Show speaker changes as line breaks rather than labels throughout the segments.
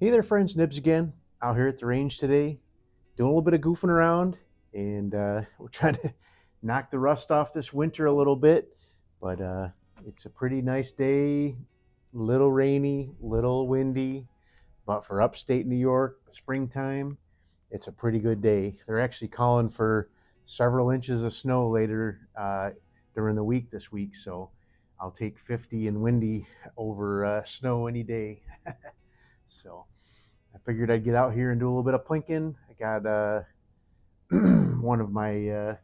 Hey there, friends. Nibs again. Out here at the range today, doing a little bit of goofing around, and we're trying to knock the rust off this winter a little bit. But it's a pretty nice day. Little rainy, little windy, but for upstate New York, springtime, it's a pretty good day. They're actually calling for several inches of snow later during the week this week, so I'll take 50 and windy over snow any day. So I figured I'd get out here and do a little bit of plinking. I got one of my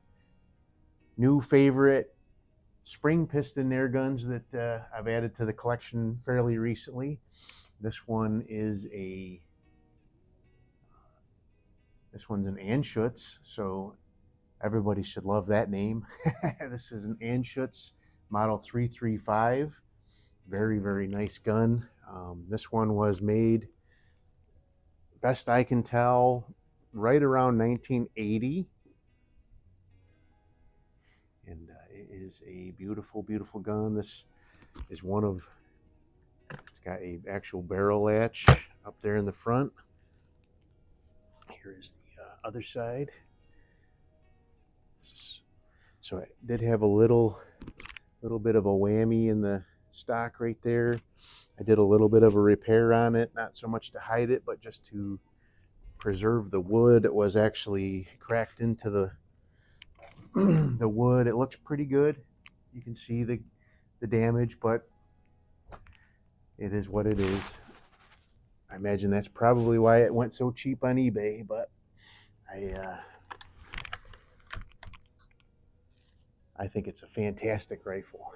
new favorite spring piston air guns that I've added to the collection fairly recently. This one is this one's an Anschutz, so everybody should love that name. This is an Anschutz Model 335. Very, very nice gun. This one was made, best I can tell, right around 1980. And it is a beautiful, beautiful gun. This is one of, it's got a actual barrel latch up there in the front. Here is the other side. So I did have a little bit of a whammy in the stock right there. I did a little bit of a repair on it, not so much to hide it, but just to preserve the wood. It was actually cracked into the the wood. It looks pretty good. You can see the damage, but it is what it is. I imagine that's probably why it went so cheap on eBay, but I think it's a fantastic rifle.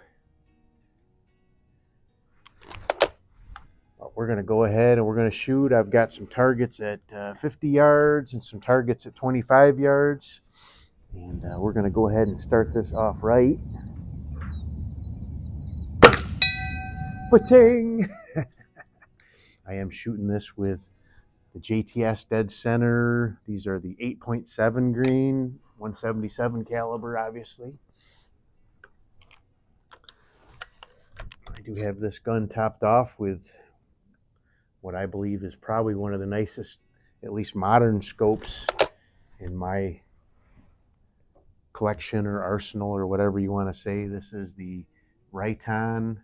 But we're going to go ahead and we're going to shoot. I've got some targets at 50 yards and some targets at 25 yards. And we're going to go ahead and start this off right. Ba-ting! I am shooting this with the JTS Dead Center. These are the 8.7 green, 177 caliber, obviously. I do have this gun topped off with what I believe is probably one of the nicest, at least modern scopes in my collection or arsenal or whatever you want to say. This is the Riton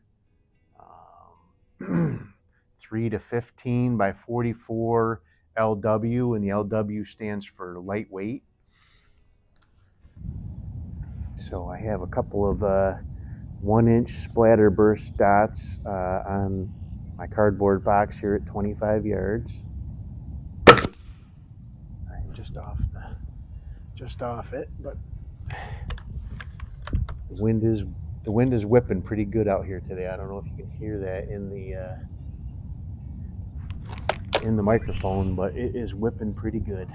3 to 15 by 44 LW, and the LW stands for lightweight. So I have a couple of 1-inch splatter burst dots on my cardboard box here at 25 yards. I'm just off it, but the wind is whipping pretty good out here today. I don't know if you can hear that in the microphone, but it is whipping pretty good.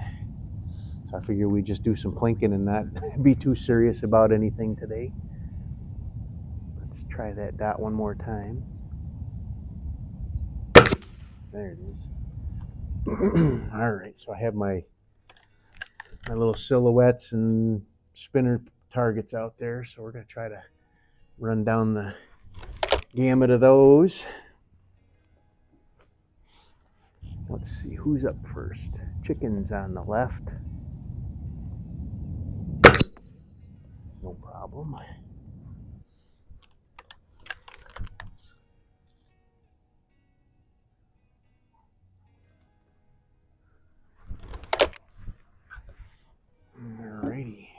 So I figure we just do some plinking and not be too serious about anything today. Let's try that dot one more time. There it is. All right, so I have my little silhouettes and spinner targets out there, so we're going to try to run down the gamut of those. Let's see who's up first. Chicken's on the left. No problem. Alrighty.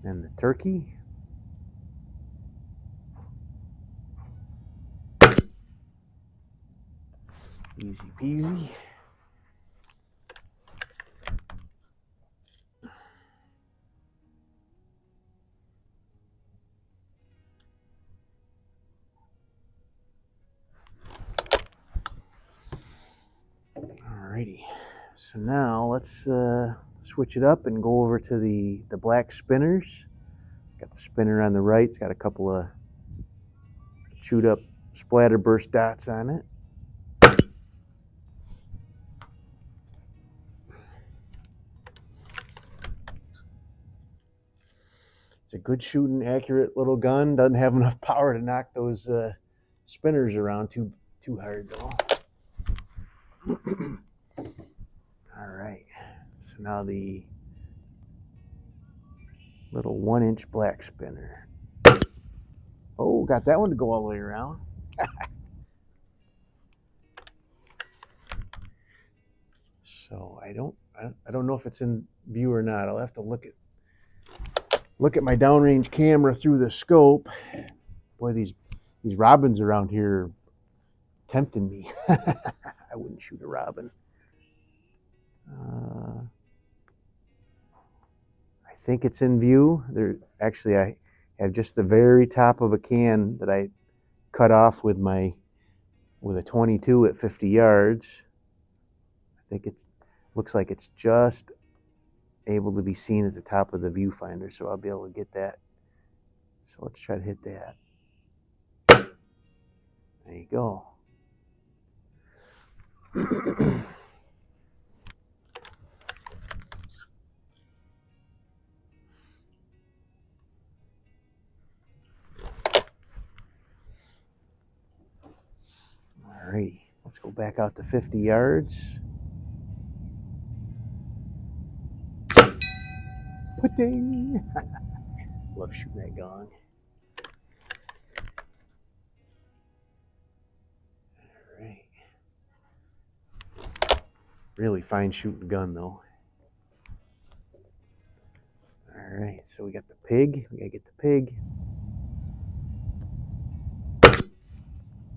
And the turkey. Easy peasy. Alrighty. So now let's switch it up and go over to the black spinners. Got the spinner on the right. It's got a couple of chewed up splatter burst dots on it. It's a good shooting, accurate little gun. Doesn't have enough power to knock those spinners around too hard though. All right, so now the little 1-inch black spinner. Oh, got that one to go all the way around. So I don't know if it's in view or not. I'll have to look at my downrange camera through the scope. Boy, these robins around here are tempting me. I wouldn't shoot a robin. I think it's in view. Actually, I have just the very top of a can that I cut off with a 22 at 50 yards. I think it looks like it's just able to be seen at the top of the viewfinder, so I'll be able to get that. So let's try to hit that. There you go. Alrighty, let's go back out to 50 yards. Pudding! Love shooting that gong. Alright. Really fine shooting gun though. Alright, so we got the pig. We gotta get the pig.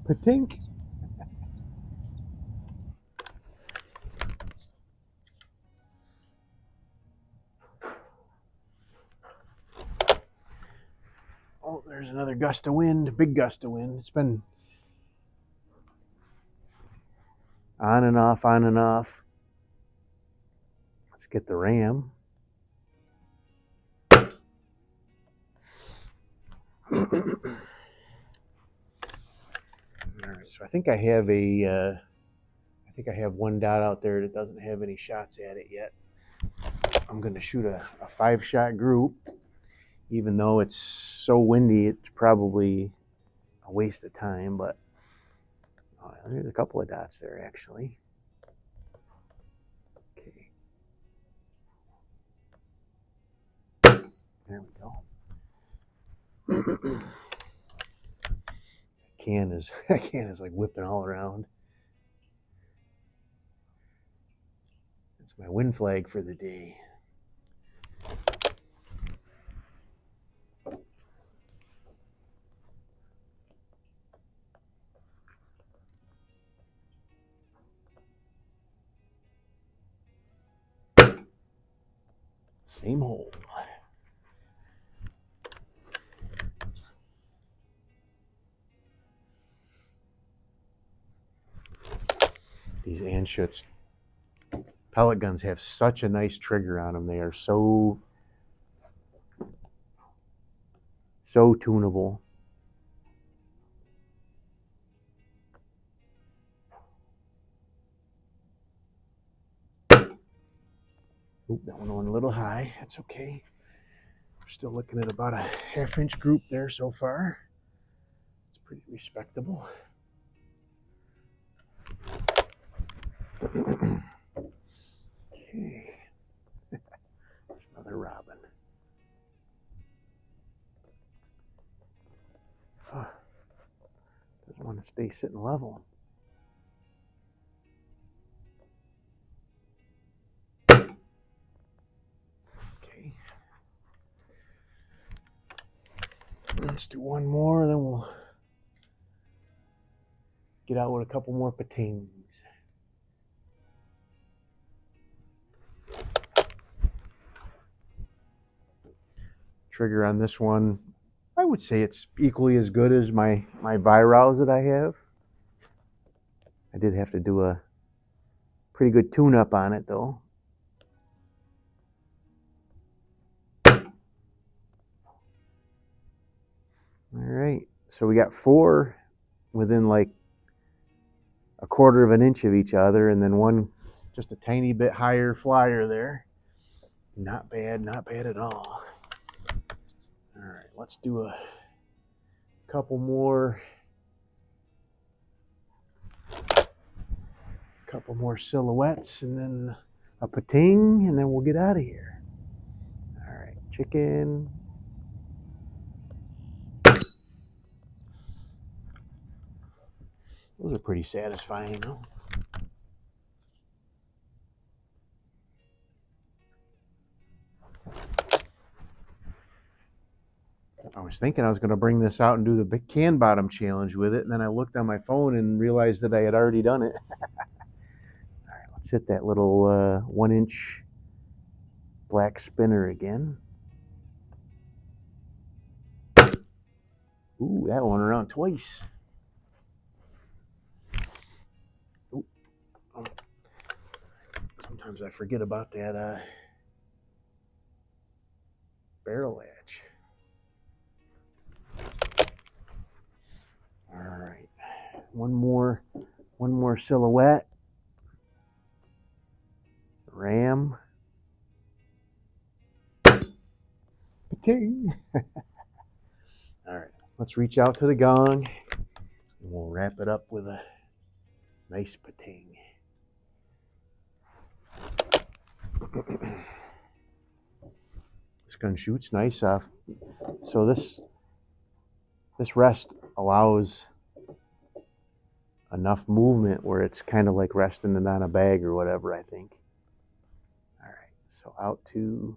Patink! Oh, there's another gust of wind, a big gust of wind. It's been on and off, on and off. Let's get the ram. All right, so I think I have one dot out there that doesn't have any shots at it yet. I'm going to shoot a 5-shot group. Even though it's so windy, it's probably a waste of time, but there's a couple of dots there actually. Okay. There we go. That can is like whipping all around. That's my wind flag for the day. Same hole. These Anschutz pellet guns have such a nice trigger on them. They are so tunable. Oop, that one went a little high. That's okay. We're still looking at about a 1/2-inch group there so far. It's pretty respectable. Okay. There's another robin. Oh, doesn't want to stay sitting level. Okay. Let's do one more, then we'll get out with a couple more patings. Trigger on this one, I would say it's equally as good as my Virows that I have. I did have to do a pretty good tune-up on it though. All right, so we got 4 within like 1/4 of an inch of each other, and then one just a tiny bit higher flyer there. Not bad, not bad at all. All right, let's do a couple more couple more silhouettes and then a pating, and then we'll get out of here. All right, chicken. Those are pretty satisfying, though. I was thinking I was going to bring this out and do the big can bottom challenge with it, and then I looked on my phone and realized that I had already done it. All right, let's hit that little 1-inch black spinner again. Ooh, that one around twice. Ooh. Oh. Sometimes I forget about that barrel latch. All right, one more silhouette. Ram. Pating. All right, let's reach out to the gong, and we'll wrap it up with a nice pating. This gun shoots nice off. So this rest allows enough movement where it's kind of like resting it on a bag or whatever, I think. All right, so out to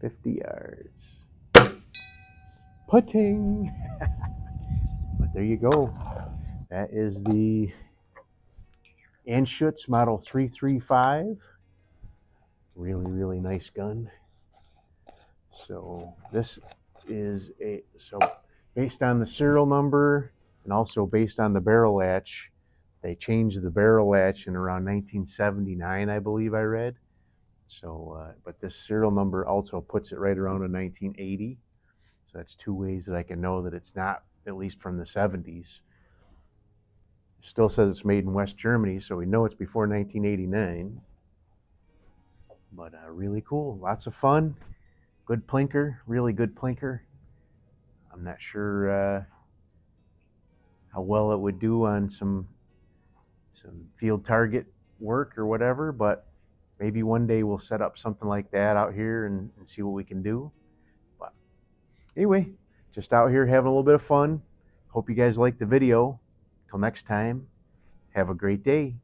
50 yards. Putting. But there you go. That is the Anschutz Model 335. Really, really nice gun. So this is based on the serial number and also based on the barrel latch. They changed the barrel latch in around 1979, I believe I read. So, but this serial number also puts it right around in 1980. So that's two ways that I can know that it's not at least from the 70s. It still says it's made in West Germany, so we know it's before 1989. But really cool, lots of fun. Good plinker, really good plinker. I'm not sure how well it would do on some field target work or whatever, but maybe one day we'll set up something like that out here and see what we can do. But anyway, just out here having a little bit of fun. Hope you guys liked the video. Till next time, have a great day.